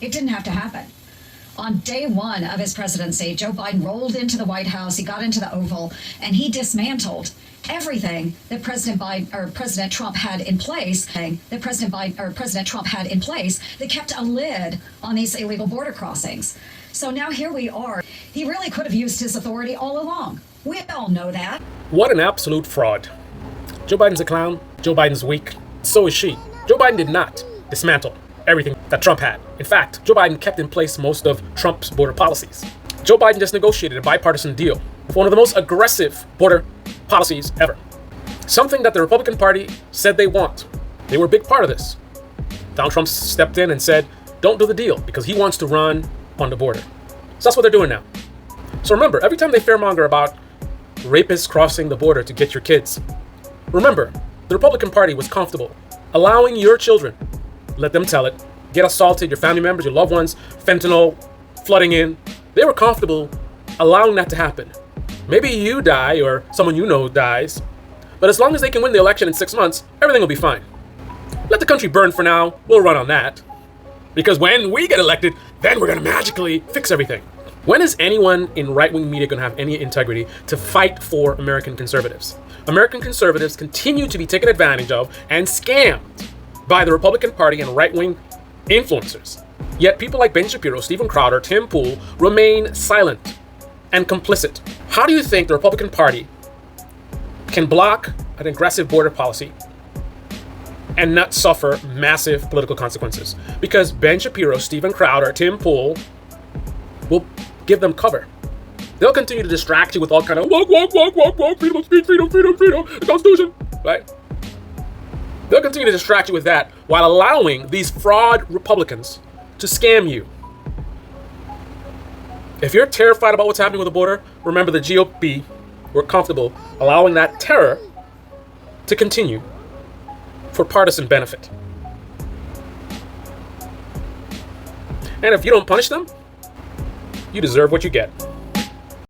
It didn't have to happen. On day one of his presidency, Joe Biden rolled into the White House, he got into the Oval, and he dismantled everything that President Trump had in place, that kept a lid on these illegal border crossings. So now here we are. He really could have used his authority all along. We all know that. What an absolute fraud. Joe Biden's a clown. Joe Biden's weak. So is she. Joe Biden did not dismantle everything that Trump had. In fact, Joe Biden kept in place most of Trump's border policies. Joe Biden just negotiated a bipartisan deal with one of the most aggressive border policies ever. Something that the Republican Party said they want. They were a big part of this. Donald Trump stepped in and said, don't do the deal because he wants to run on the border. So that's what they're doing now. So remember, every time they fearmonger about rapists crossing the border to get your kids, remember, the Republican Party was comfortable allowing your children, let them tell it, get assaulted, your family members, your loved ones, fentanyl flooding in. They were comfortable allowing that to happen. Maybe you die or someone you know dies, but as long as they can win the election in 6 months, everything will be fine. Let the country burn for now. We'll run on that. Because when we get elected, then we're going to magically fix everything. When is anyone in right-wing media going to have any integrity to fight for American conservatives? American conservatives continue to be taken advantage of and scammed by the Republican Party and right-wing influencers. Yet people like Ben Shapiro, Steven Crowder, Tim Pool remain silent and complicit. How do you think the Republican Party can block an aggressive border policy and not suffer massive political consequences? Because Ben Shapiro, Steven Crowder, Tim Pool will give them cover. They'll continue to distract you with all kind of walk, freedom of speech, freedom, the Constitution, right? They'll continue to distract you with that while allowing these fraud Republicans to scam you. If you're terrified about what's happening with the border, remember the GOP were comfortable allowing that terror to continue for partisan benefit. And if you don't punish them, you deserve what you get.